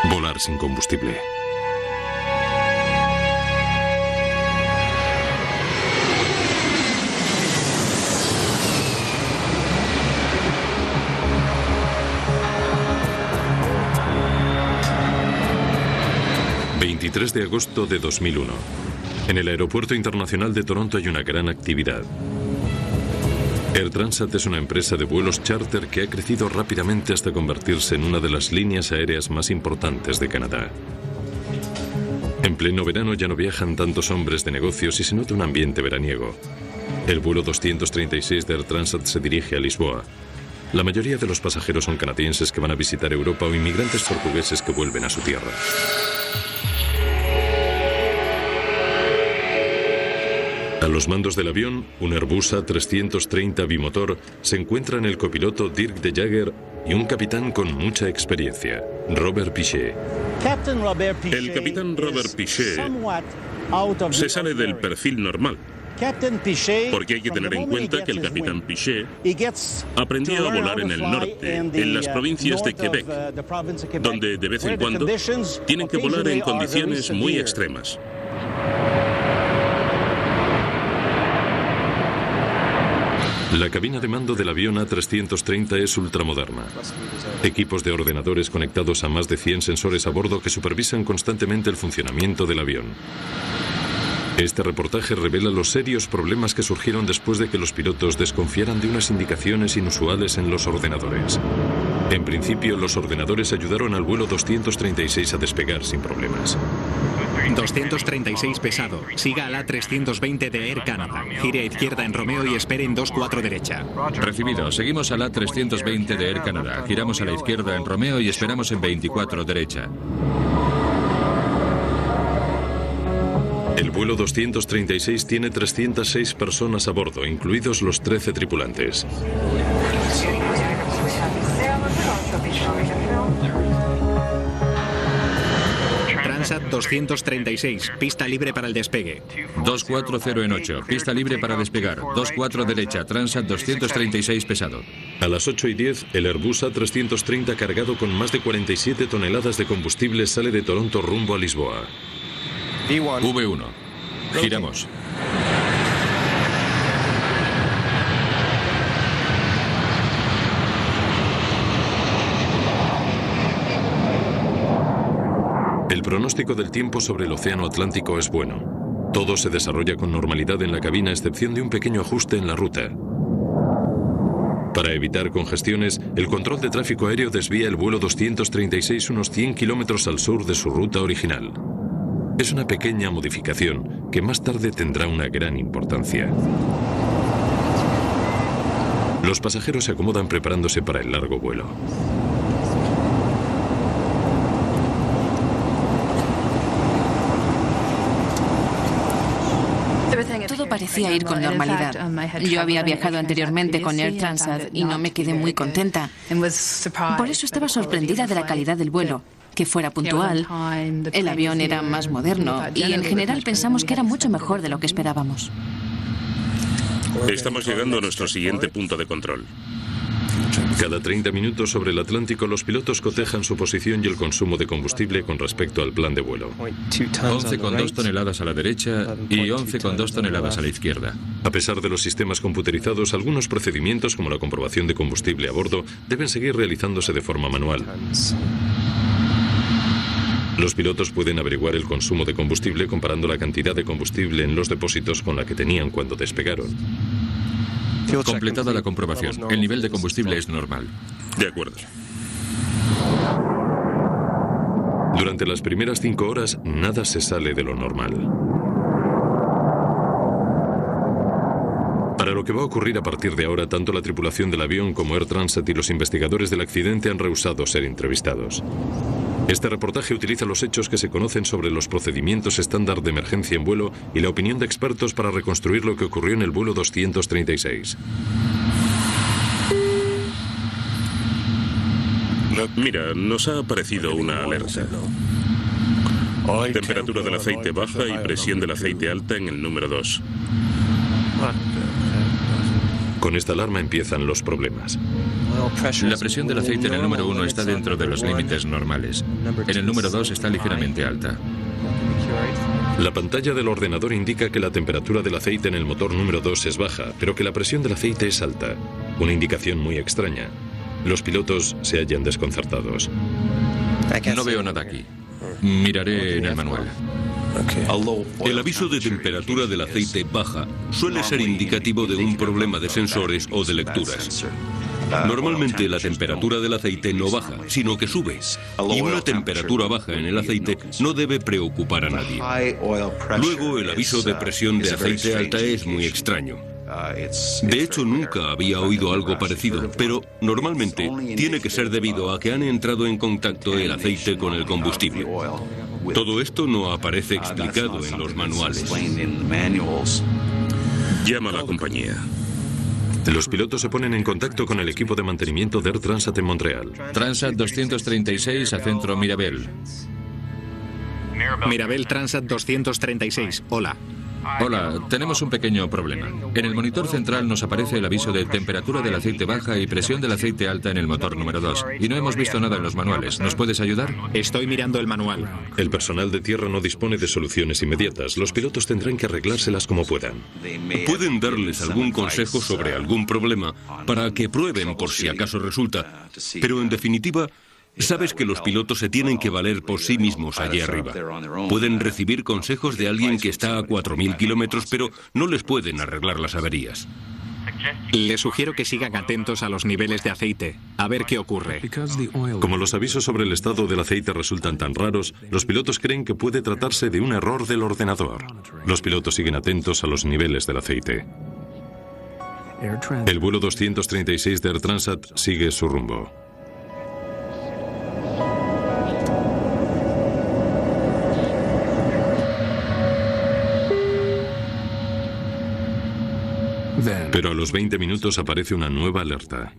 Volar sin combustible. ...23 de agosto de 2001... En el Aeropuerto Internacional de Toronto hay una gran actividad. Air Transat es una empresa de vuelos charter que ha crecido rápidamente hasta convertirse en una de las líneas aéreas más importantes de Canadá. En pleno verano ya no viajan tantos hombres de negocios y se nota un ambiente veraniego. El vuelo 236 de Air Transat se dirige a Lisboa. La mayoría de los pasajeros son canadienses que van a visitar Europa o inmigrantes portugueses que vuelven a su tierra. A los mandos del avión, un Airbus A330 bimotor, se encuentran el copiloto Dirk de Jager y un capitán con mucha experiencia, Robert Pichet. El capitán Robert Pichet se sale del perfil normal, porque hay que tener en cuenta que el capitán Pichet aprendió a volar en el norte, en las provincias de Quebec, donde de vez en cuando tienen que volar en condiciones muy extremas. La cabina de mando del avión A330 es ultramoderna. Equipos de ordenadores conectados a más de 100 sensores a bordo que supervisan constantemente el funcionamiento del avión. Este reportaje revela los serios problemas que surgieron después de que los pilotos desconfiaran de unas indicaciones inusuales en los ordenadores. En principio, los ordenadores ayudaron al vuelo 236 a despegar sin problemas. 236 pesado. Siga al A320 de Air Canada. Gire a izquierda en Romeo y espere en 24 derecha. Recibido. Seguimos al A320 de Air Canada. Giramos a la izquierda en Romeo y esperamos en 24 derecha. El vuelo 236 tiene 306 personas a bordo, incluidos los 13 tripulantes. Transat 236, pista libre para el despegue. 240 en 8, pista libre para despegar. 24 derecha, Transat 236 pesado. A las 8:10, el Airbus A330 cargado con más de 47 toneladas de combustible sale de Toronto rumbo a Lisboa. V1. Giramos. El pronóstico del tiempo sobre el Océano Atlántico es bueno. Todo se desarrolla con normalidad en la cabina, a excepción de un pequeño ajuste en la ruta. Para evitar congestiones, el control de tráfico aéreo desvía el vuelo 236 unos 100 kilómetros al sur de su ruta original. Es una pequeña modificación que más tarde tendrá una gran importancia. Los pasajeros se acomodan preparándose para el largo vuelo. Todo parecía ir con normalidad. Yo había viajado anteriormente con Air Transat y no me quedé muy contenta. Por eso estaba sorprendida de la calidad del vuelo, que fuera puntual. El avión era más moderno y en general pensamos que era mucho mejor de lo que esperábamos. Estamos llegando a nuestro siguiente punto de control. Cada 30 minutos sobre el Atlántico, los pilotos cotejan su posición y el consumo de combustible con respecto al plan de vuelo. 11,2 toneladas a la derecha y 11,2 toneladas a la izquierda. A pesar de los sistemas computerizados, algunos procedimientos, como la comprobación de combustible a bordo, deben seguir realizándose de forma manual. Los pilotos pueden averiguar el consumo de combustible comparando la cantidad de combustible en los depósitos con la que tenían cuando despegaron. Completada la comprobación, el nivel de combustible es normal. De acuerdo. Durante las primeras 5 horas, nada se sale de lo normal. Para lo que va a ocurrir a partir de ahora, tanto la tripulación del avión como Air Transat y los investigadores del accidente han rehusado ser entrevistados. Este reportaje utiliza los hechos que se conocen sobre los procedimientos estándar de emergencia en vuelo y la opinión de expertos para reconstruir lo que ocurrió en el vuelo 236. Mira, nos ha aparecido una alerta. Temperatura del aceite baja y presión del aceite alta en el número 2. Con esta alarma empiezan los problemas. La presión del aceite en el número 1 está dentro de los límites normales. En el número 2 está ligeramente alta. La pantalla del ordenador indica que la temperatura del aceite en el motor número 2 es baja, pero que la presión del aceite es alta. Una indicación muy extraña. Los pilotos se hallan desconcertados. No veo nada aquí. Miraré en el manual. El aviso de temperatura del aceite baja suele ser indicativo de un problema de sensores o de lecturas. Normalmente la temperatura del aceite no baja, sino que sube. Y una temperatura baja en el aceite no debe preocupar a nadie. Luego, el aviso de presión de aceite alta es muy extraño. De hecho, nunca había oído algo parecido, pero normalmente tiene que ser debido a que han entrado en contacto el aceite con el combustible. Todo esto no aparece explicado en los manuales. Llama a la compañía. Los pilotos se ponen en contacto con el equipo de mantenimiento de Air Transat en Montreal. Transat 236 a centro Mirabel. Mirabel Transat 236. Hola. Hola, tenemos un pequeño problema. En el monitor central nos aparece el aviso de temperatura del aceite baja y presión del aceite alta en el motor número 2. Y no hemos visto nada en los manuales. ¿Nos puedes ayudar? Estoy mirando el manual. El personal de tierra no dispone de soluciones inmediatas. Los pilotos tendrán que arreglárselas como puedan. Pueden darles algún consejo sobre algún problema para que prueben por si acaso resulta. Pero en definitiva, sabes que los pilotos se tienen que valer por sí mismos allí arriba. Pueden recibir consejos de alguien que está a 4.000 kilómetros, pero no les pueden arreglar las averías. Les sugiero que sigan atentos a los niveles de aceite, a ver qué ocurre. Como los avisos sobre el estado del aceite resultan tan raros, los pilotos creen que puede tratarse de un error del ordenador. Los pilotos siguen atentos a los niveles del aceite. El vuelo 236 de Air Transat sigue su rumbo. Pero a los 20 minutos aparece una nueva alerta.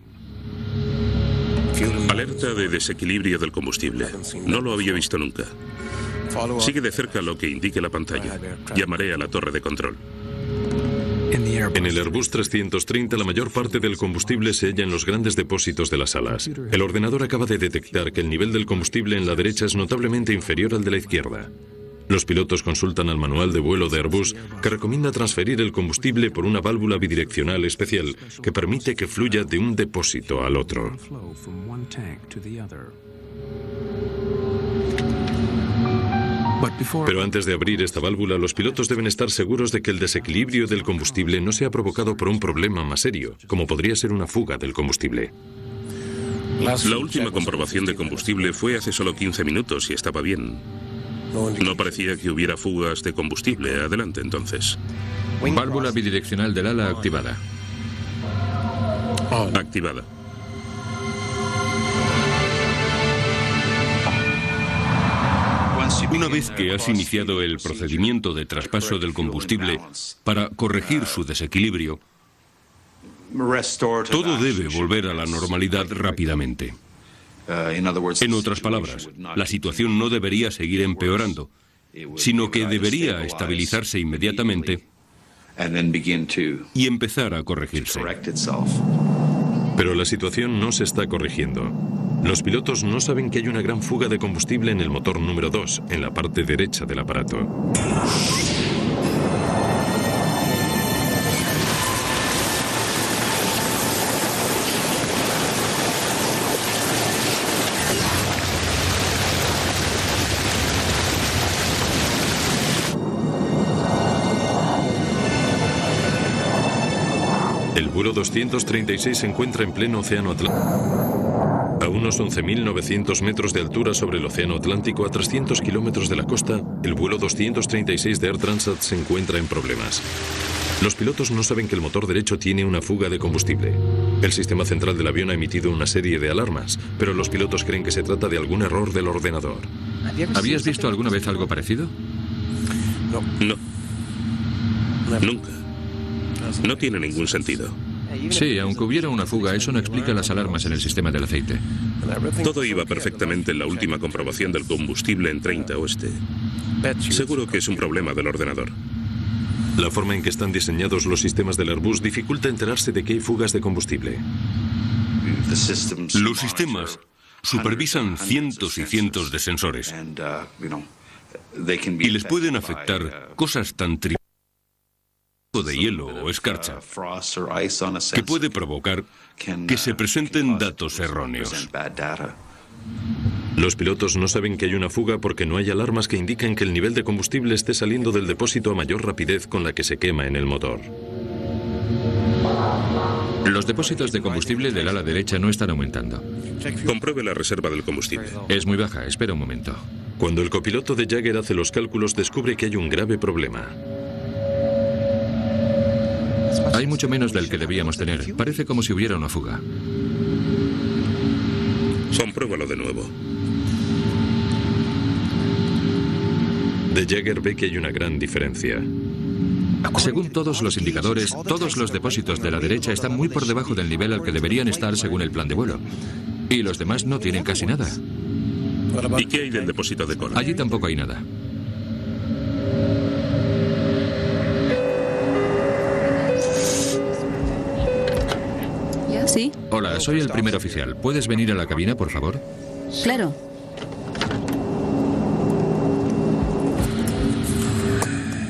Alerta de desequilibrio del combustible. No lo había visto nunca. Sigue de cerca lo que indique la pantalla. Llamaré a la torre de control. En el Airbus 330 la mayor parte del combustible se halla en los grandes depósitos de las alas. El ordenador acaba de detectar que el nivel del combustible en la derecha es notablemente inferior al de la izquierda. Los pilotos consultan al manual de vuelo de Airbus, que recomienda transferir el combustible por una válvula bidireccional especial que permite que fluya de un depósito al otro. Pero antes de abrir esta válvula, los pilotos deben estar seguros de que el desequilibrio del combustible no sea provocado por un problema más serio, como podría ser una fuga del combustible. La última comprobación de combustible fue hace solo 15 minutos y estaba bien. No parecía que hubiera fugas de combustible. Adelante, entonces. Válvula bidireccional del ala activada. Activada. Una vez que has iniciado el procedimiento de traspaso del combustible para corregir su desequilibrio, todo debe volver a la normalidad rápidamente. En otras palabras, la situación no debería seguir empeorando, sino que debería estabilizarse inmediatamente y empezar a corregirse. Pero la situación no se está corrigiendo. Los pilotos no saben que hay una gran fuga de combustible en el motor número 2, en la parte derecha del aparato. El vuelo 236 se encuentra en pleno océano Atlántico. A unos 11.900 metros de altura sobre el océano Atlántico, a 300 kilómetros de la costa, el vuelo 236 de Air Transat se encuentra en problemas. Los pilotos no saben que el motor derecho tiene una fuga de combustible. El sistema central del avión ha emitido una serie de alarmas, pero los pilotos creen que se trata de algún error del ordenador. ¿Habías visto alguna vez algo parecido? No. Nunca. No tiene ningún sentido. Sí, aunque hubiera una fuga, eso no explica las alarmas en el sistema del aceite. Todo iba perfectamente en la última comprobación del combustible en 30 Oeste. Seguro que es un problema del ordenador. La forma en que están diseñados los sistemas del Airbus dificulta enterarse de que hay fugas de combustible. Los sistemas supervisan cientos y cientos de sensores y les pueden afectar cosas tan triviales como de hielo o escarcha que puede provocar que se presenten datos erróneos. Los pilotos no saben que hay una fuga porque no hay alarmas que indiquen que el nivel de combustible esté saliendo del depósito a mayor rapidez con la que se quema en el motor. Los depósitos de combustible del ala derecha no están aumentando. Compruebe la reserva del combustible. Es muy baja, espera un momento. Cuando el copiloto de Jagger hace los cálculos, descubre que hay un grave problema. Hay mucho menos del que debíamos tener. Parece como si hubiera una fuga. Compruébalo de nuevo. De Jagger ve que hay una gran diferencia. Según todos los indicadores, todos los depósitos de la derecha están muy por debajo del nivel al que deberían estar según el plan de vuelo. Y los demás no tienen casi nada. ¿Y qué hay del depósito de cola? Allí tampoco hay nada. ¿Sí? Hola, soy el primer oficial. ¿Puedes venir a la cabina, por favor? Claro.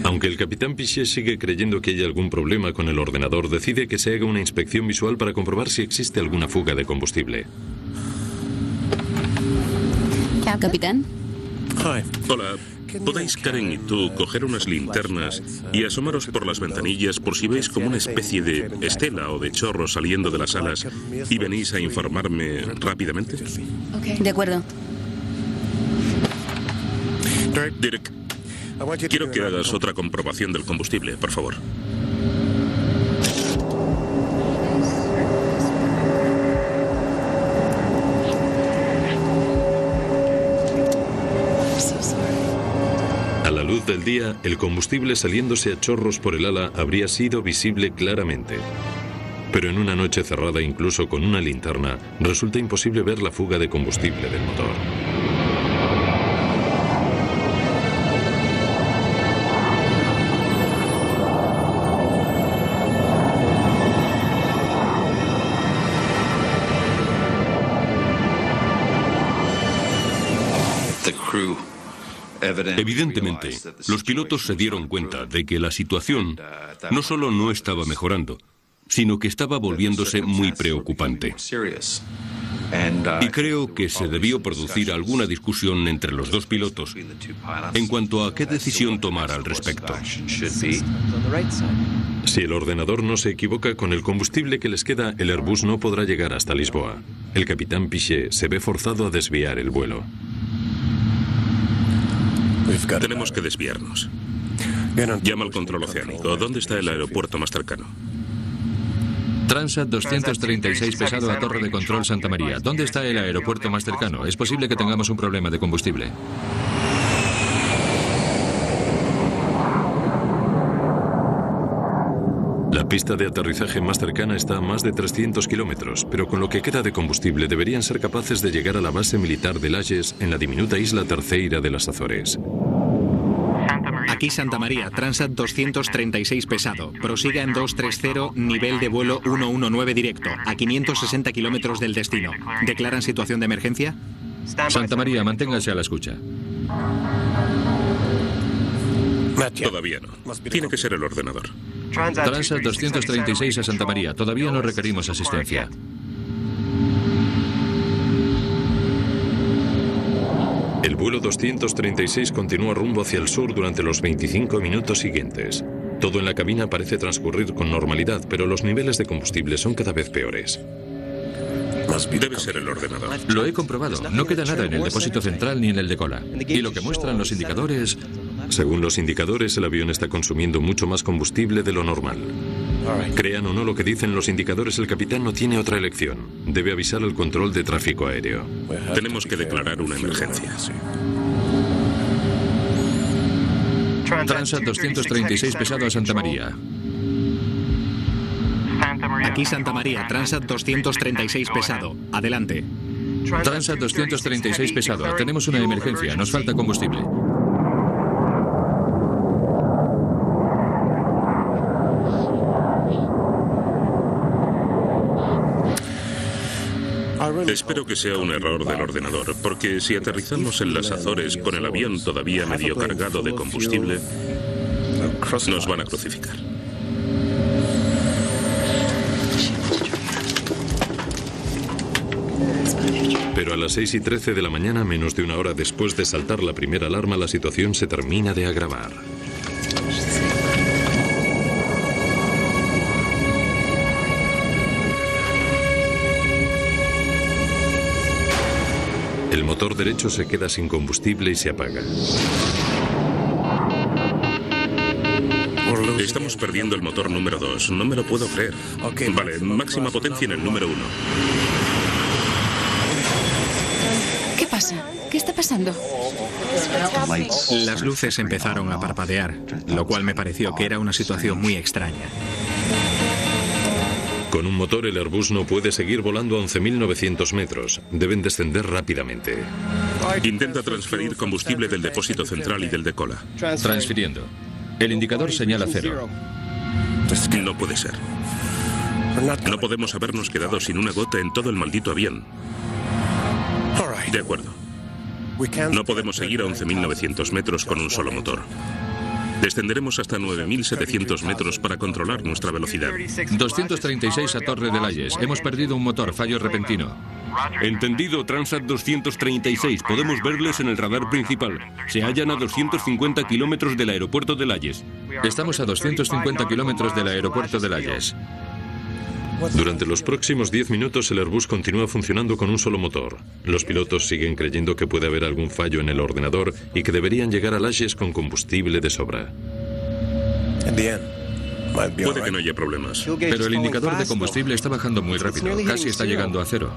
Aunque el capitán Piché sigue creyendo que hay algún problema con el ordenador, decide que se haga una inspección visual para comprobar si existe alguna fuga de combustible. Capitán. Hola. ¿Podéis, Karen y tú, coger unas linternas y asomaros por las ventanillas por si veis como una especie de estela o de chorro saliendo de las alas y venís a informarme rápidamente? De acuerdo. Dirk, quiero que hagas otra comprobación del combustible, por favor. A la luz del día, el combustible saliéndose a chorros por el ala habría sido visible claramente. Pero en una noche cerrada, incluso con una linterna, resulta imposible ver la fuga de combustible del motor. Evidentemente, los pilotos se dieron cuenta de que la situación no solo no estaba mejorando, sino que estaba volviéndose muy preocupante. Y creo que se debió producir alguna discusión entre los dos pilotos en cuanto a qué decisión tomar al respecto. Si el ordenador no se equivoca, con el combustible que les queda, el Airbus no podrá llegar hasta Lisboa. El capitán Piché se ve forzado a desviar el vuelo. Tenemos que desviarnos. Llama al control oceánico. ¿Dónde está el aeropuerto más cercano? Transat 236 pesado a Torre de Control Santa María. ¿Dónde está el aeropuerto más cercano? Es posible que tengamos un problema de combustible. La pista de aterrizaje más cercana está a más de 300 kilómetros, pero con lo que queda de combustible deberían ser capaces de llegar a la base militar de Lajes en la diminuta isla Terceira de las Azores. Aquí Santa María, Transat 236 pesado. Prosiga en 230, nivel de vuelo 119 directo, a 560 kilómetros del destino. ¿Declaran situación de emergencia? Santa María, manténgase a la escucha. Todavía no. Tiene que ser el ordenador. Transat 236 a Santa María. Todavía no requerimos asistencia. El vuelo 236 continúa rumbo hacia el sur durante los 25 minutos siguientes. Todo en la cabina parece transcurrir con normalidad, pero los niveles de combustible son cada vez peores. Debe ser el ordenador. Lo he comprobado. No queda nada en el depósito central ni en el de cola. Y lo que muestran los indicadores... Según los indicadores, el avión está consumiendo mucho más combustible de lo normal. Crean o no lo que dicen los indicadores, el capitán no tiene otra elección. Debe avisar al control de tráfico aéreo. Tenemos que declarar una emergencia. Transat 236 pesado a Santa María. Aquí Santa María, Transat 236 pesado. Adelante. Transat 236 pesado. Tenemos una emergencia. Nos falta combustible. Espero que sea un error del ordenador, porque si aterrizamos en las Azores con el avión todavía medio cargado de combustible, nos van a crucificar. Pero a las 6:13 de la mañana, menos de una hora después de saltar la primera alarma, la situación se termina de agravar. El motor derecho se queda sin combustible y se apaga. Estamos perdiendo el motor número 2. No me lo puedo creer. Vale, máxima potencia en el número 1. ¿Qué pasa? ¿Qué está pasando? Las luces empezaron a parpadear, lo cual me pareció que era una situación muy extraña. Con un motor, el Airbus no puede seguir volando a 11.900 metros. Deben descender rápidamente. Intenta transferir combustible del depósito central y del de cola. Transfiriendo. El indicador señala 0. No puede ser. No podemos habernos quedado sin una gota en todo el maldito avión. De acuerdo. No podemos seguir a 11.900 metros con un solo motor. Descenderemos hasta 9.700 metros para controlar nuestra velocidad. 236 a Torre de Layes. Hemos perdido un motor, fallo repentino. Entendido, Transat 236. Podemos verles en el radar principal. Se hallan a 250 kilómetros del aeropuerto de Layes. Estamos a 250 kilómetros del aeropuerto de Layes. Durante los próximos 10 minutos el Airbus continúa funcionando con un solo motor. Los pilotos siguen creyendo que puede haber algún fallo en el ordenador y que deberían llegar a Layes con combustible de sobra. Puede que no haya problemas. Pero el indicador de combustible está bajando muy rápido. Casi está llegando a 0.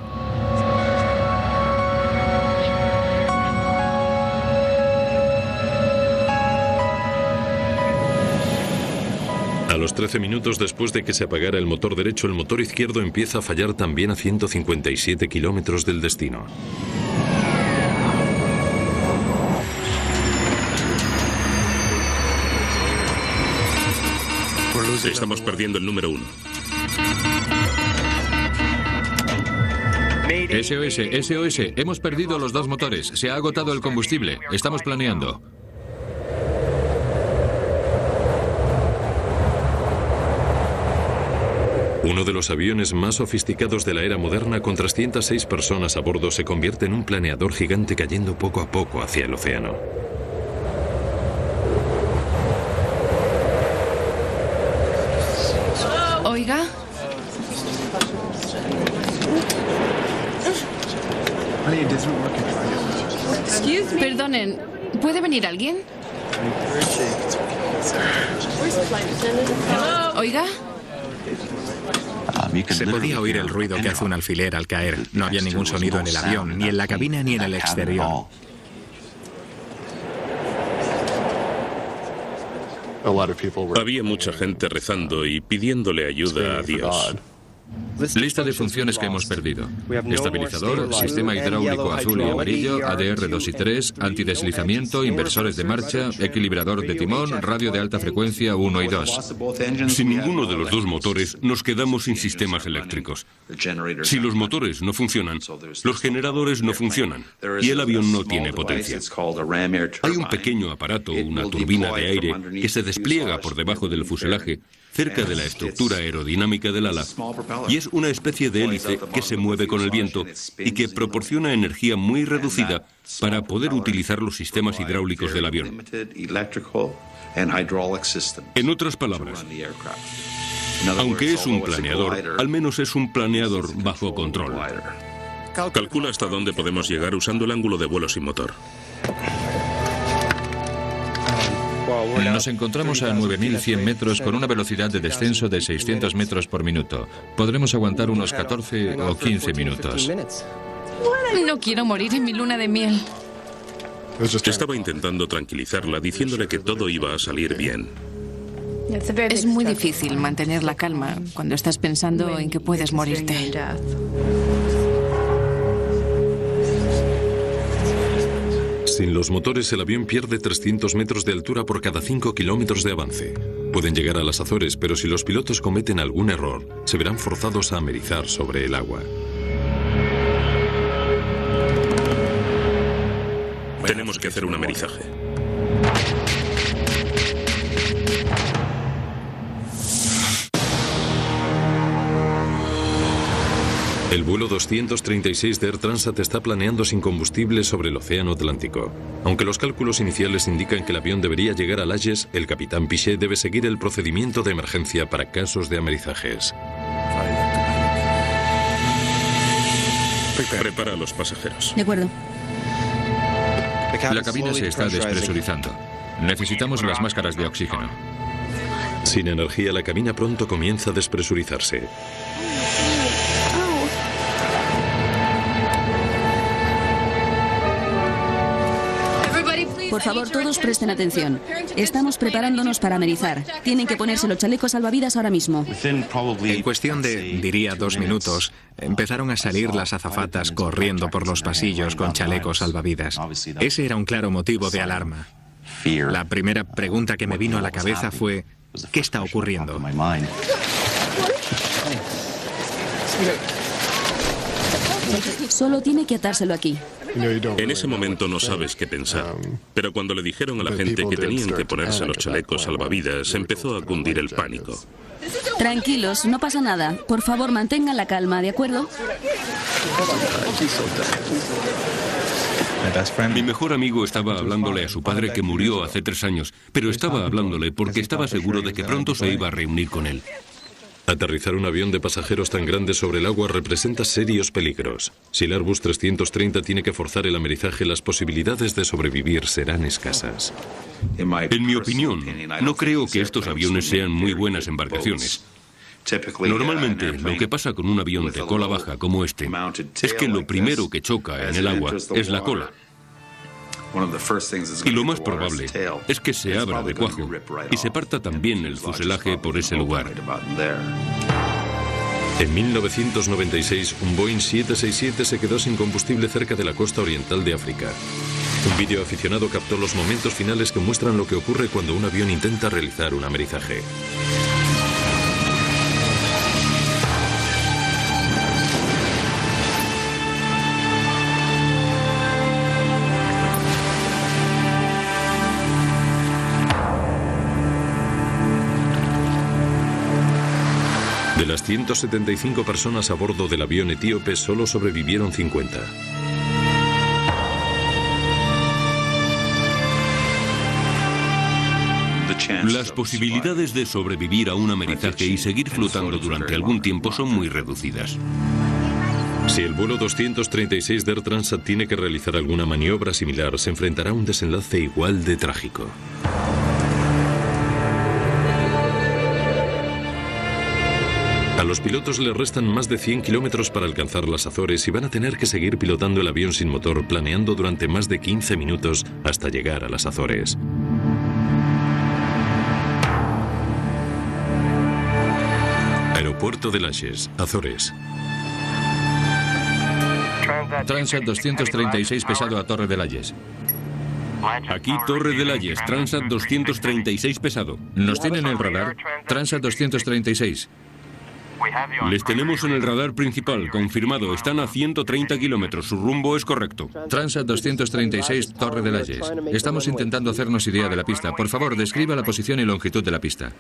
A los 13 minutos después de que se apagara el motor derecho, el motor izquierdo empieza a fallar también a 157 kilómetros del destino. Estamos perdiendo el número 1. SOS, SOS. Hemos perdido los 2 motores. Se ha agotado el combustible. Estamos planeando. Uno de los aviones más sofisticados de la era moderna, con 306 personas a bordo, se convierte en un planeador gigante cayendo poco a poco hacia el océano. Oiga. Perdonen, ¿puede venir alguien? Oiga. Se podía oír el ruido que hace un alfiler al caer. No había ningún sonido en el avión, ni en la cabina ni en el exterior. Había mucha gente rezando y pidiéndole ayuda a Dios. Lista de funciones que hemos perdido. Estabilizador, sistema hidráulico azul y amarillo, ADR 2 y 3, antideslizamiento, inversores de marcha, equilibrador de timón, radio de alta frecuencia 1 y 2. Sin ninguno de los 2 motores, nos quedamos sin sistemas eléctricos. Si los motores no funcionan, los generadores no funcionan y el avión no tiene potencia. Hay un pequeño aparato, una turbina de aire, que se despliega por debajo del fuselaje, cerca de la estructura aerodinámica del ala, y es una especie de hélice que se mueve con el viento y que proporciona energía muy reducida para poder utilizar los sistemas hidráulicos del avión. En otras palabras, aunque es un planeador, al menos es un planeador bajo control. Calcula hasta dónde podemos llegar usando el ángulo de vuelo sin motor. Nos encontramos a 9.100 metros con una velocidad de descenso de 600 metros por minuto. Podremos aguantar unos 14 o 15 minutos. No quiero morir en mi luna de miel. Estaba intentando tranquilizarla, diciéndole que todo iba a salir bien. Es muy difícil mantener la calma cuando estás pensando en que puedes morirte. Sin los motores, el avión pierde 300 metros de altura por cada 5 kilómetros de avance. Pueden llegar a las Azores, pero si los pilotos cometen algún error, se verán forzados a amerizar sobre el agua. Tenemos que hacer un amerizaje. El vuelo 236 de Air Transat está planeando sin combustible sobre el Océano Atlántico. Aunque los cálculos iniciales indican que el avión debería llegar a Layes, el capitán Piché debe seguir el procedimiento de emergencia para casos de amerizajes. Prepara a los pasajeros. De acuerdo. La cabina se está despresurizando. Necesitamos las máscaras de oxígeno. Sin energía, la cabina pronto comienza a despresurizarse. Por favor, todos presten atención. Estamos preparándonos para amerizar. Tienen que ponerse los chalecos salvavidas ahora mismo. En cuestión de, diría, 2 minutos, empezaron a salir las azafatas corriendo por los pasillos con chalecos salvavidas. Ese era un claro motivo de alarma. La primera pregunta que me vino a la cabeza fue, ¿qué está ocurriendo? Solo tiene que atárselo aquí. En ese momento no sabes qué pensar, pero cuando le dijeron a la gente que tenían que ponerse los chalecos salvavidas, empezó a cundir el pánico. Tranquilos, no pasa nada. Por favor, mantengan la calma, ¿de acuerdo? Mi mejor amigo estaba hablándole a su padre que murió hace 3 años, pero estaba hablándole porque estaba seguro de que pronto se iba a reunir con él. Aterrizar un avión de pasajeros tan grande sobre el agua representa serios peligros. Si el Airbus 330 tiene que forzar el amerizaje, las posibilidades de sobrevivir serán escasas. En mi opinión, no creo que estos aviones sean muy buenas embarcaciones. Normalmente, lo que pasa con un avión de cola baja como este es que lo primero que choca en el agua es la cola. Y lo más probable es que se abra de cuajo y se parta también el fuselaje por ese lugar. En 1996, un Boeing 767 se quedó sin combustible cerca de la costa oriental de África. Un vídeo aficionado captó los momentos finales que muestran lo que ocurre cuando un avión intenta realizar un amerizaje. De las 175 personas a bordo del avión etíope, solo sobrevivieron 50. Las posibilidades de sobrevivir a un amerizaje y seguir flotando durante algún tiempo son muy reducidas. Si el vuelo 236 de Air Transat tiene que realizar alguna maniobra similar, se enfrentará a un desenlace igual de trágico. A los pilotos les restan más de 100 kilómetros para alcanzar las Azores y van a tener que seguir pilotando el avión sin motor, planeando durante más de 15 minutos hasta llegar a las Azores. Aeropuerto de Layes, Azores. Transat 236 pesado a Torre de Layes. Aquí Torre de Layes, Transat 236 pesado. ¿Nos tienen el radar? Transat 236. Les tenemos en el radar principal, confirmado. Están a 130 kilómetros, su rumbo es correcto. Transat 236, Torre de Layes. Estamos intentando hacernos idea de la pista. Por favor, describa la posición y longitud de la pista.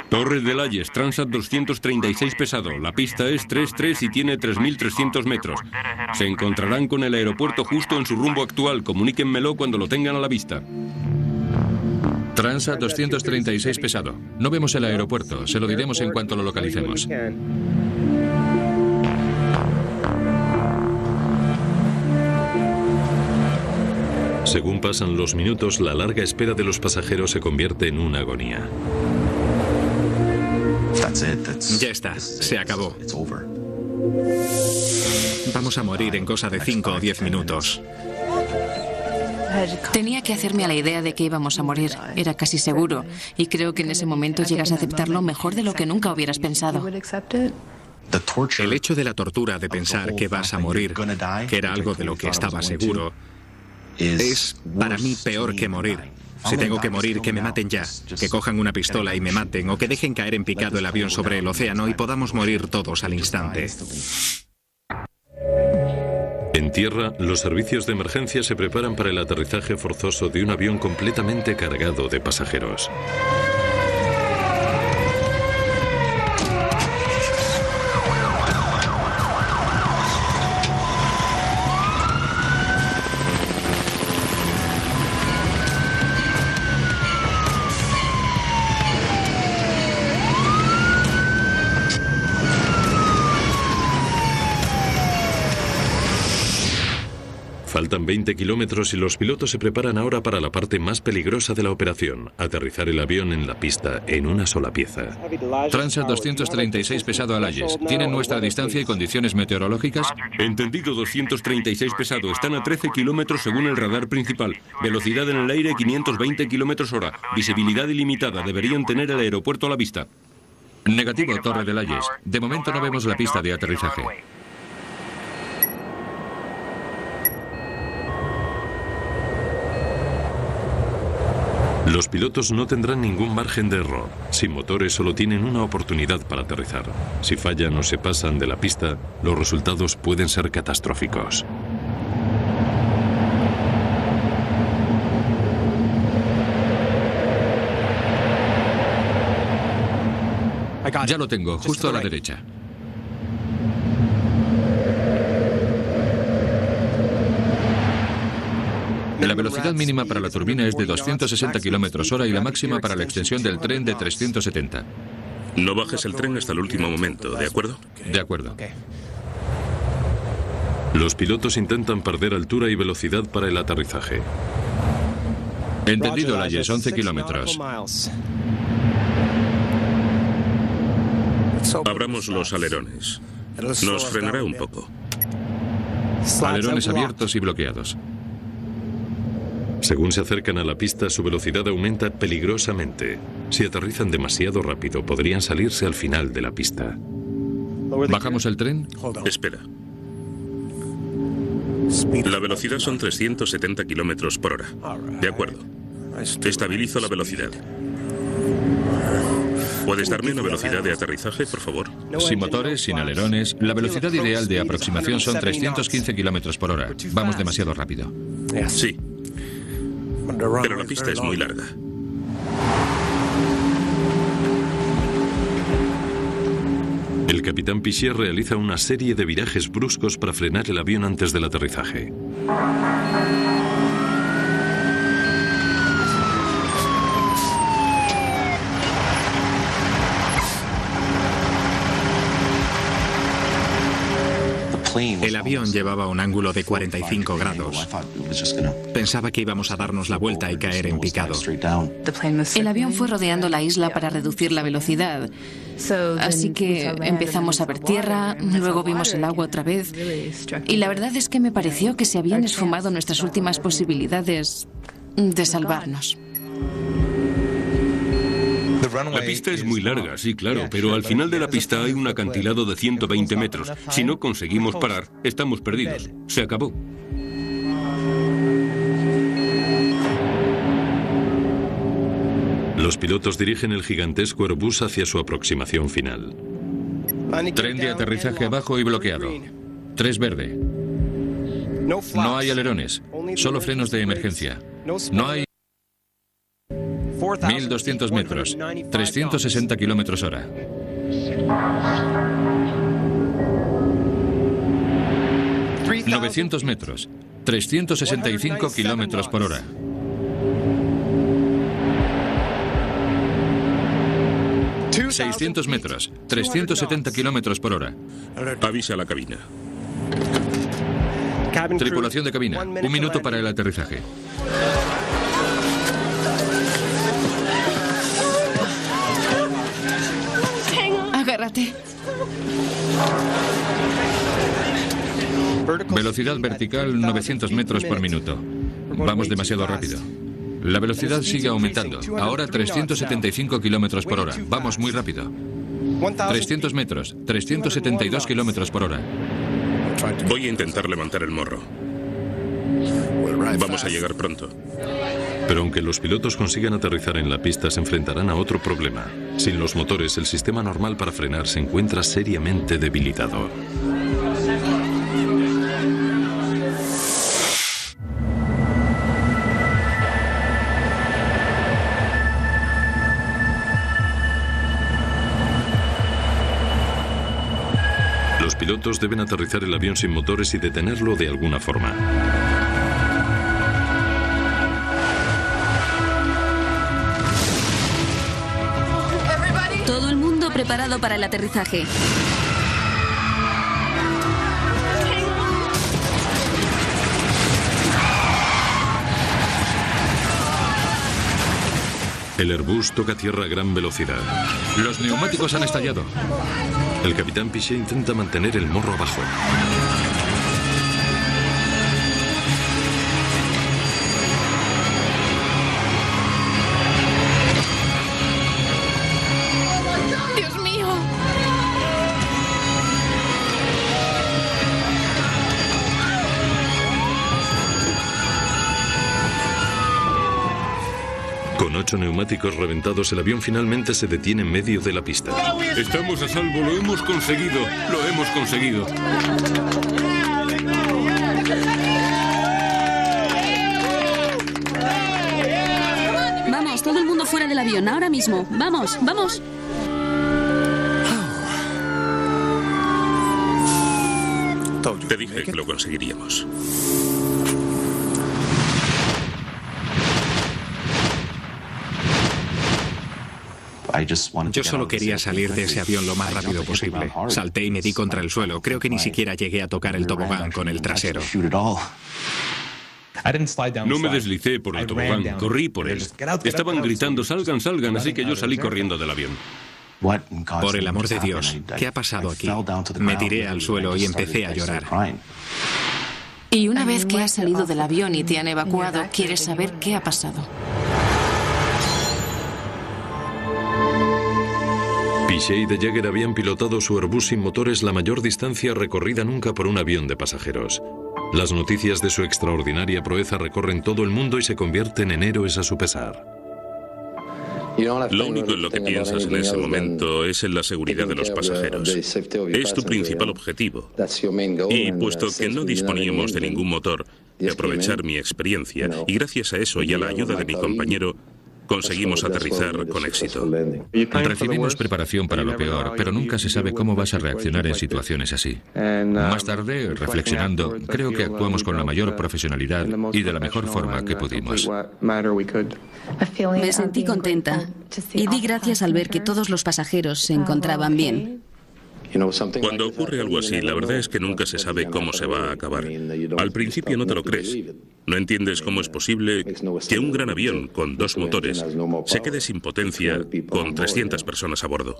Torre de Layes, Transat 236 pesado. La pista es 3-3 y tiene 3.300 metros. Se encontrarán con el aeropuerto justo en su rumbo actual. Comuníquenmelo cuando lo tengan a la vista. Transat 236 pesado. No vemos el aeropuerto. Se lo diremos en cuanto lo localicemos. Según pasan los minutos, la larga espera de los pasajeros se convierte en una agonía. Ya está, se acabó. Vamos a morir en cosa de 5 o 10 minutos. Tenía que hacerme a la idea de que íbamos a morir. Era casi seguro. Y creo que en ese momento llegas a aceptarlo mejor de lo que nunca hubieras pensado. El hecho de la tortura de pensar que vas a morir, que era algo de lo que estaba seguro, es para mí peor que morir. Si tengo que morir, que me maten ya. Que cojan una pistola y me maten, o que dejen caer en picado el avión sobre el océano y podamos morir todos al instante. En tierra, los servicios de emergencia se preparan para el aterrizaje forzoso de un avión completamente cargado de pasajeros. Faltan 20 kilómetros y los pilotos se preparan ahora para la parte más peligrosa de la operación, aterrizar el avión en la pista en una sola pieza. Transat 236 pesado a Layes. ¿Tienen nuestra distancia y condiciones meteorológicas? Entendido, 236 pesado. Están a 13 kilómetros según el radar principal. Velocidad en el aire 520 kilómetros hora. Visibilidad ilimitada. Deberían tener el aeropuerto a la vista. Negativo, Torre de Layes. De momento no vemos la pista de aterrizaje. Los pilotos no tendrán ningún margen de error. Sin motores solo tienen una oportunidad para aterrizar. Si fallan o se pasan de la pista, los resultados pueden ser catastróficos. Ya lo tengo, justo a la derecha. La velocidad mínima para la turbina es de 260 kilómetros hora y la máxima para la extensión del tren de 370. No bajes el tren hasta el último momento, ¿de acuerdo? De acuerdo. Los pilotos intentan perder altura y velocidad para el aterrizaje. Entendido, Layes, 11 kilómetros. Abramos los alerones. Nos frenará un poco. Alerones abiertos y bloqueados. Según se acercan a la pista, su velocidad aumenta peligrosamente. Si aterrizan demasiado rápido, podrían salirse al final de la pista. ¿Bajamos el tren? Espera. La velocidad son 370 kilómetros por hora. De acuerdo. Estabilizo la velocidad. ¿Puedes darme una velocidad de aterrizaje, por favor? Sin motores, sin alerones. La velocidad ideal de aproximación son 315 kilómetros por hora. Vamos demasiado rápido. Sí. Pero la pista es muy larga. El capitán Piché realiza una serie de virajes bruscos para frenar el avión antes del aterrizaje. El avión llevaba un ángulo de 45 grados. Pensaba que íbamos a darnos la vuelta y caer en picado. El avión fue rodeando la isla para reducir la velocidad. Así que empezamos a ver tierra, luego vimos el agua otra vez. Y la verdad es que me pareció que se habían esfumado nuestras últimas posibilidades de salvarnos. La pista es muy larga, sí, claro, pero al final de la pista hay un acantilado de 120 metros. Si no conseguimos parar, estamos perdidos. Se acabó. Los pilotos dirigen el gigantesco Airbus hacia su aproximación final. Tren de aterrizaje abajo y bloqueado. 3 verde. No hay alerones, solo frenos de emergencia. No hay... 1200 metros, 360 kilómetros hora. ...900 metros, 365 kilómetros por hora. ...600 metros, 370 kilómetros por hora. Avisa a la cabina. Tripulación de cabina, 1 minuto para el aterrizaje. Agárrate. Velocidad vertical 900 metros por minuto. Vamos demasiado rápido. La velocidad sigue aumentando. Ahora 375 kilómetros por hora. Vamos muy rápido. 300 metros, 372 kilómetros por hora. Voy a intentar levantar el morro. Vamos a llegar pronto. Pero aunque los pilotos consigan aterrizar en la pista, se enfrentarán a otro problema. Sin los motores, el sistema normal para frenar se encuentra seriamente debilitado. pilotos deben aterrizar el avión sin motores y detenerlo de alguna forma. Todo el mundo preparado para el aterrizaje. El Airbus toca tierra a gran velocidad. Los neumáticos han estallado. El capitán Pichet intenta mantener el morro abajo. ¡Dios mío! Con 8 neumáticos reventados, el avión finalmente se detiene en medio de la pista. Estamos a salvo, lo hemos conseguido. Lo hemos conseguido. Vamos, todo el mundo fuera del avión, ahora mismo. Vamos, vamos. Te dije que lo conseguiríamos. Yo solo quería salir de ese avión lo más rápido posible. Salté y me di contra el suelo. Creo que ni siquiera llegué a tocar el tobogán con el trasero. No me deslicé por el tobogán, corrí por él. Estaban gritando, salgan, salgan, así que yo salí corriendo del avión. Por el amor de Dios, ¿qué ha pasado aquí? Me tiré al suelo y empecé a llorar. Y una vez que has salido del avión y te han evacuado, quieres saber qué ha pasado. Pichet y De Jager habían pilotado su Airbus sin motores la mayor distancia recorrida nunca por un avión de pasajeros. Las noticias de su extraordinaria proeza recorren todo el mundo y se convierten en héroes a su pesar. Lo único en lo que piensas en ese momento es en la seguridad de los pasajeros. Es tu principal objetivo. Y puesto que no disponíamos de ningún motor, de aprovechar mi experiencia, y gracias a eso y a la ayuda de mi compañero, conseguimos aterrizar con éxito. Recibimos preparación para lo peor, pero nunca se sabe cómo vas a reaccionar en situaciones así. Más tarde, reflexionando, creo que actuamos con la mayor profesionalidad y de la mejor forma que pudimos. Me sentí contenta y di gracias al ver que todos los pasajeros se encontraban bien. Cuando ocurre algo así, la verdad es que nunca se sabe cómo se va a acabar. Al principio no te lo crees. No entiendes cómo es posible que un gran avión con 2 motores se quede sin potencia con 300 personas a bordo.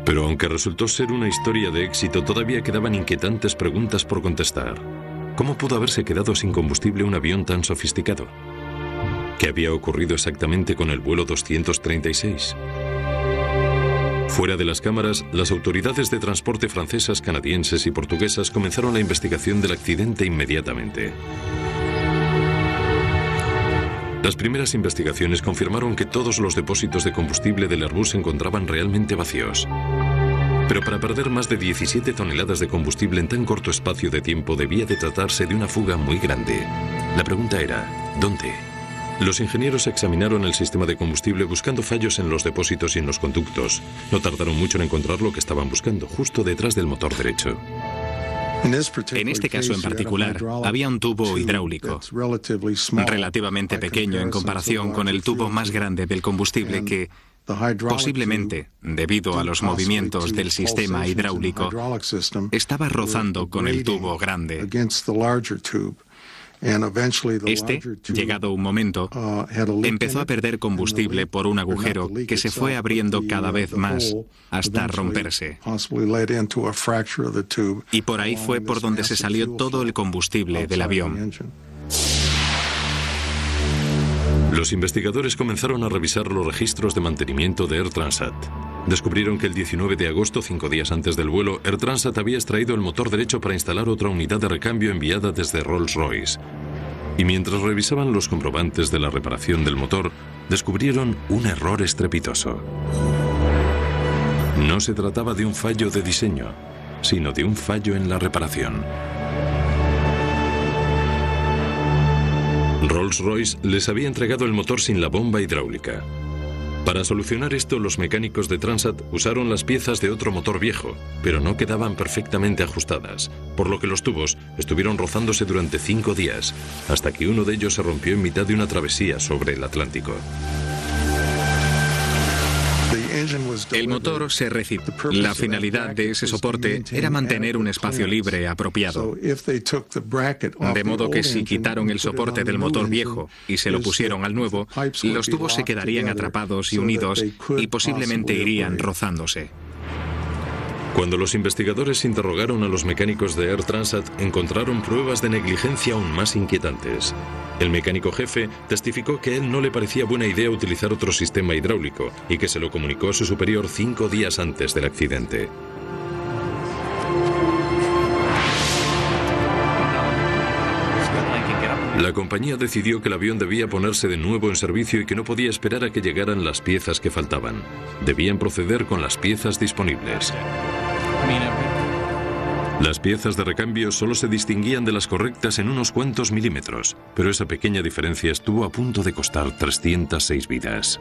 Pero aunque resultó ser una historia de éxito, todavía quedaban inquietantes preguntas por contestar. ¿Cómo pudo haberse quedado sin combustible un avión tan sofisticado? ¿Qué había ocurrido exactamente con el vuelo 236? Fuera de las cámaras, las autoridades de transporte francesas, canadienses y portuguesas comenzaron la investigación del accidente inmediatamente. Las primeras investigaciones confirmaron que todos los depósitos de combustible del Airbus se encontraban realmente vacíos. Pero para perder más de 17 toneladas de combustible en tan corto espacio de tiempo debía de tratarse de una fuga muy grande. La pregunta era, ¿dónde? Los ingenieros examinaron el sistema de combustible buscando fallos en los depósitos y en los conductos. No tardaron mucho en encontrar lo que estaban buscando, justo detrás del motor derecho. En este caso en particular, había un tubo hidráulico, relativamente pequeño en comparación con el tubo más grande del combustible que, posiblemente, debido a los movimientos del sistema hidráulico, estaba rozando con el tubo grande. Este, llegado un momento, empezó a perder combustible por un agujero que se fue abriendo cada vez más hasta romperse. Y por ahí fue por donde se salió todo el combustible del avión. Los investigadores comenzaron a revisar los registros de mantenimiento de Air Transat. Descubrieron que el 19 de agosto, 5 días antes del vuelo, Air Transat había extraído el motor derecho para instalar otra unidad de recambio enviada desde Rolls-Royce. Y mientras revisaban los comprobantes de la reparación del motor, descubrieron un error estrepitoso. No se trataba de un fallo de diseño, sino de un fallo en la reparación. Rolls-Royce les había entregado el motor sin la bomba hidráulica. Para solucionar esto, los mecánicos de Transat usaron las piezas de otro motor viejo, pero no quedaban perfectamente ajustadas, por lo que los tubos estuvieron rozándose durante 5 días, hasta que uno de ellos se rompió en mitad de una travesía sobre el Atlántico. El motor se recibió. La finalidad de ese soporte era mantener un espacio libre apropiado. De modo que si quitaron el soporte del motor viejo y se lo pusieron al nuevo, los tubos se quedarían atrapados y unidos y posiblemente irían rozándose. Cuando los investigadores interrogaron a los mecánicos de Air Transat, encontraron pruebas de negligencia aún más inquietantes. El mecánico jefe testificó que a él no le parecía buena idea utilizar otro sistema hidráulico y que se lo comunicó a su superior 5 días antes del accidente. La compañía decidió que el avión debía ponerse de nuevo en servicio y que no podía esperar a que llegaran las piezas que faltaban. Debían proceder con las piezas disponibles. Las piezas de recambio solo se distinguían de las correctas en unos cuantos milímetros, pero esa pequeña diferencia estuvo a punto de costar 306 vidas.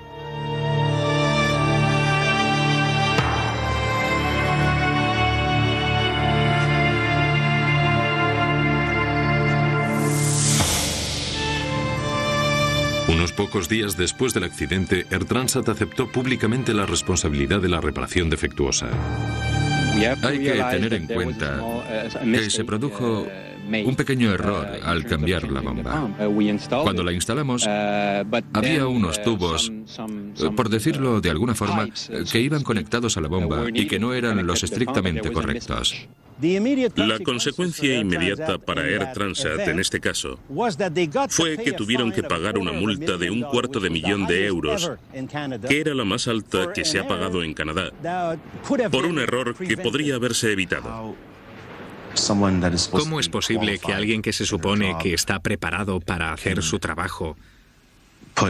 Unos pocos días después del accidente, Air Transat aceptó públicamente la responsabilidad de la reparación defectuosa. Hay que tener en cuenta que se produjo un pequeño error al cambiar la bomba. Cuando la instalamos, había unos tubos, por decirlo de alguna forma, que iban conectados a la bomba y que no eran los estrictamente correctos. La consecuencia inmediata para Air Transat en este caso fue que tuvieron que pagar una multa de $250,000 que era la más alta que se ha pagado en Canadá, por un error que podría haberse evitado. ¿Cómo es posible que alguien que se supone que está preparado para hacer su trabajo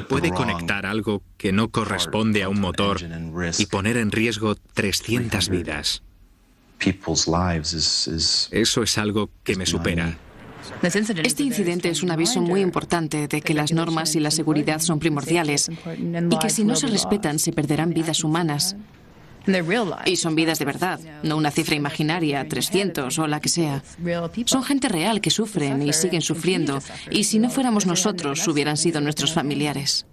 puede conectar algo que no corresponde a un motor y poner en riesgo 300 vidas? Eso es algo que me supera. Este incidente es un aviso muy importante de que las normas y la seguridad son primordiales y que si no se respetan se perderán vidas humanas. Y son vidas de verdad, no una cifra imaginaria, 300 o la que sea. Son gente real que sufren y siguen sufriendo, y si no fuéramos nosotros, hubieran sido nuestros familiares.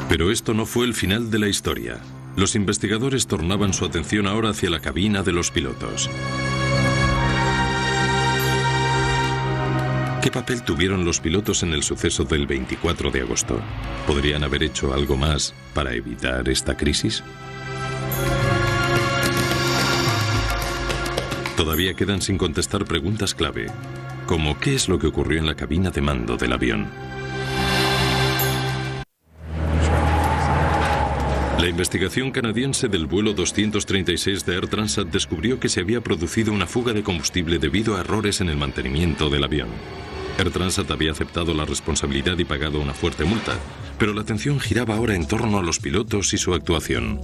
Pero esto no fue el final de la historia. Los investigadores tornaban su atención ahora hacia la cabina de los pilotos. ¿Qué papel tuvieron los pilotos en el suceso del 24 de agosto? ¿Podrían haber hecho algo más para evitar esta crisis? Todavía quedan sin contestar preguntas clave, como ¿qué es lo que ocurrió en la cabina de mando del avión? La investigación canadiense del vuelo 236 de Air Transat descubrió que se había producido una fuga de combustible debido a errores en el mantenimiento del avión. Air Transat había aceptado la responsabilidad y pagado una fuerte multa, pero la atención giraba ahora en torno a los pilotos y su actuación.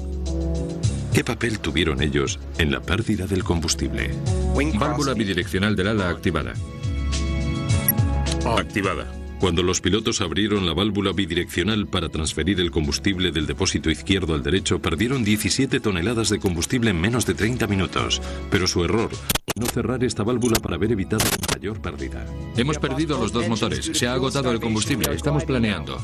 ¿Qué papel tuvieron ellos en la pérdida del combustible? Válvula bidireccional del ala activada. Activada. Cuando los pilotos abrieron la válvula bidireccional para transferir el combustible del depósito izquierdo al derecho, perdieron 17 toneladas de combustible en menos de 30 minutos. Pero su error fue no cerrar esta válvula para haber evitado una mayor pérdida. Hemos perdido los 2 motores. Se ha agotado el combustible. Estamos planeando.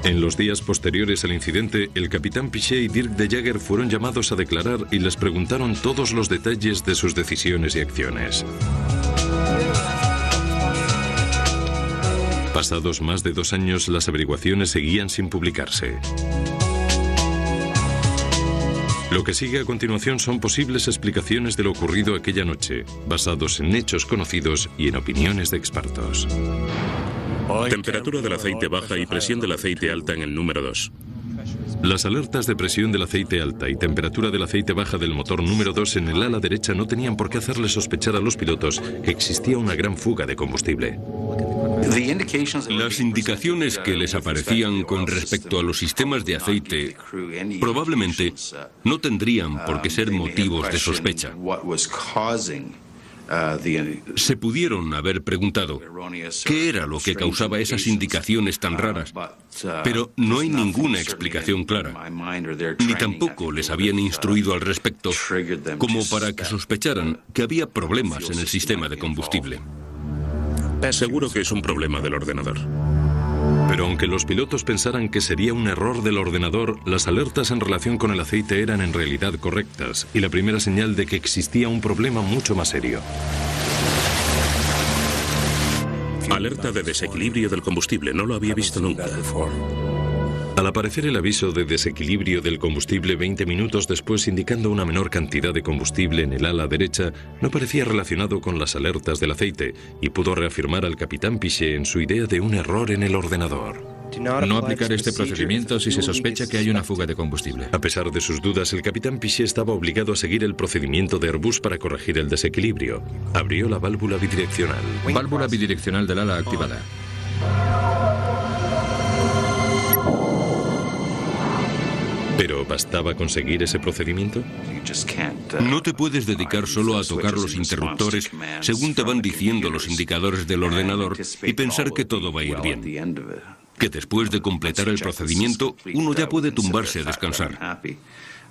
En los días posteriores al incidente, el capitán Piché y Dirk de Jager fueron llamados a declarar y les preguntaron todos los detalles de sus decisiones y acciones. Pasados más de 2 años, las averiguaciones seguían sin publicarse. Lo que sigue a continuación son posibles explicaciones de lo ocurrido aquella noche, basados en hechos conocidos y en opiniones de expertos. Temperatura del aceite baja y presión del aceite alta en el número 2. Las alertas de presión del aceite alta y temperatura del aceite baja del motor número 2 en el ala derecha no tenían por qué hacerle sospechar a los pilotos que existía una gran fuga de combustible. Las indicaciones que les aparecían con respecto a los sistemas de aceite probablemente no tendrían por qué ser motivos de sospecha. Se pudieron haber preguntado qué era lo que causaba esas indicaciones tan raras, pero no hay ninguna explicación clara, ni tampoco les habían instruido al respecto como para que sospecharan que había problemas en el sistema de combustible. Seguro que es un problema del ordenador. Pero aunque los pilotos pensaran que sería un error del ordenador, las alertas en relación con el aceite eran en realidad correctas y la primera señal de que existía un problema mucho más serio. Alerta de desequilibrio del combustible, no lo había visto nunca. Al aparecer el aviso de desequilibrio del combustible 20 minutos después indicando una menor cantidad de combustible en el ala derecha, no parecía relacionado con las alertas del aceite y pudo reafirmar al capitán Piché en su idea de un error en el ordenador. No aplicar este procedimiento si se sospecha que hay una fuga de combustible. A pesar de sus dudas, el capitán Piché estaba obligado a seguir el procedimiento de Airbus para corregir el desequilibrio. Abrió la válvula bidireccional. Válvula bidireccional del ala activada. ¿Pero bastaba conseguir ese procedimiento? No te puedes dedicar solo a tocar los interruptores según te van diciendo los indicadores del ordenador y pensar que todo va a ir bien. Que después de completar el procedimiento, uno ya puede tumbarse a descansar.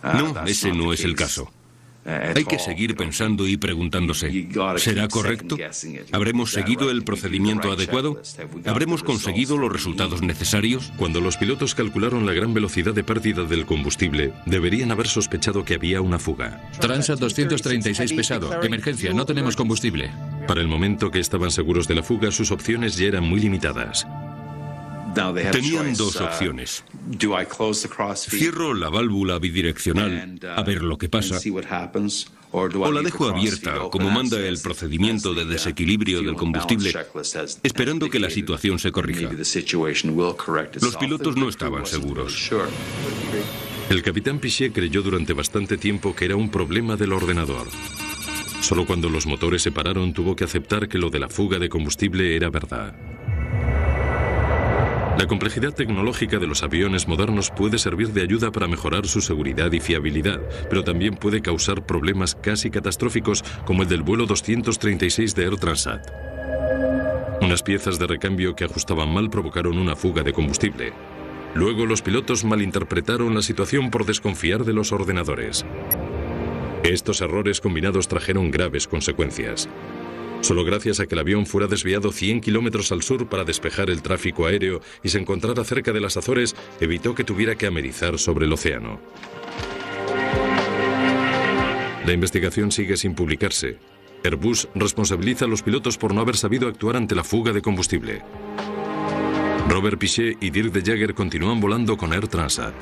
No, ese no es el caso. Hay que seguir pensando y preguntándose, ¿será correcto? ¿Habremos seguido el procedimiento adecuado? ¿Habremos conseguido los resultados necesarios? Cuando los pilotos calcularon la gran velocidad de pérdida del combustible, deberían haber sospechado que había una fuga. Transat 236 pesado. Emergencia, no tenemos combustible. Para el momento que estaban seguros de la fuga, sus opciones ya eran muy limitadas. Tenían dos opciones. Cierro la válvula bidireccional a ver lo que pasa, o la dejo abierta como manda el procedimiento de desequilibrio del combustible, esperando que la situación se corrija. Los pilotos no estaban seguros. El capitán Piché creyó durante bastante tiempo que era un problema del ordenador. Solo cuando los motores se pararon tuvo que aceptar que lo de la fuga de combustible era verdad. La complejidad tecnológica de los aviones modernos puede servir de ayuda para mejorar su seguridad y fiabilidad, pero también puede causar problemas casi catastróficos como el del vuelo 236 de Air Transat. Unas piezas de recambio que ajustaban mal provocaron una fuga de combustible. Luego los pilotos malinterpretaron la situación por desconfiar de los ordenadores. Estos errores combinados trajeron graves consecuencias. Solo gracias a que el avión fuera desviado 100 kilómetros al sur para despejar el tráfico aéreo y se encontrara cerca de las Azores, evitó que tuviera que amerizar sobre el océano. La investigación sigue sin publicarse. Airbus responsabiliza a los pilotos por no haber sabido actuar ante la fuga de combustible. Robert Piché y Dirk de Jager continúan volando con Air Transat.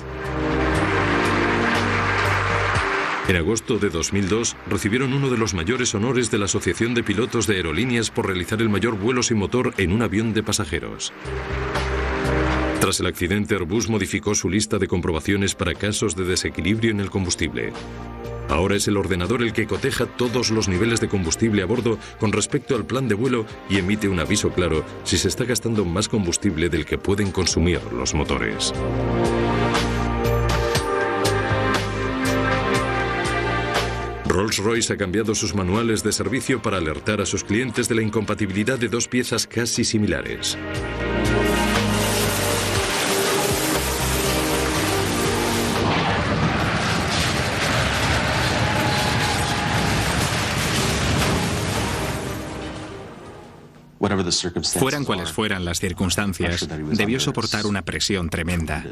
En agosto de 2002 recibieron uno de los mayores honores de la Asociación de Pilotos de Aerolíneas por realizar el mayor vuelo sin motor en un avión de pasajeros. Tras el accidente, Airbus modificó su lista de comprobaciones para casos de desequilibrio en el combustible. Ahora es el ordenador el que coteja todos los niveles de combustible a bordo con respecto al plan de vuelo y emite un aviso claro si se está gastando más combustible del que pueden consumir los motores. Rolls-Royce ha cambiado sus manuales de servicio para alertar a sus clientes de la incompatibilidad de dos piezas casi similares. Fueran cuales fueran las circunstancias, debió soportar una presión tremenda.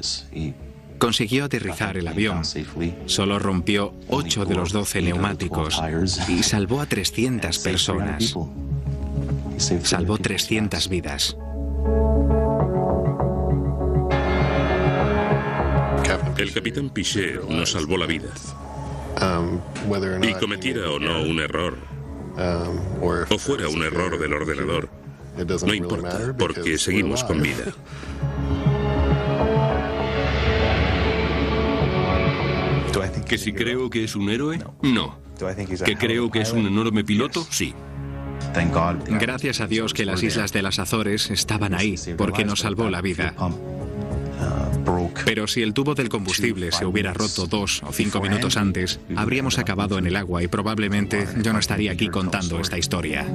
Consiguió aterrizar el avión, solo rompió 8 de los 12 neumáticos y salvó a 300 personas. Salvó 300 vidas. El capitán Piché nos salvó la vida. Y cometiera o no un error, o fuera un error del ordenador, no importa, porque seguimos con vida. ¿Que si creo que es un héroe? No. ¿Que creo que es un enorme piloto? Sí. Gracias a Dios que las islas de las Azores estaban ahí, porque nos salvó la vida. Pero si el tubo del combustible se hubiera roto 2 o 5 minutos antes, habríamos acabado en el agua y probablemente yo no estaría aquí contando esta historia.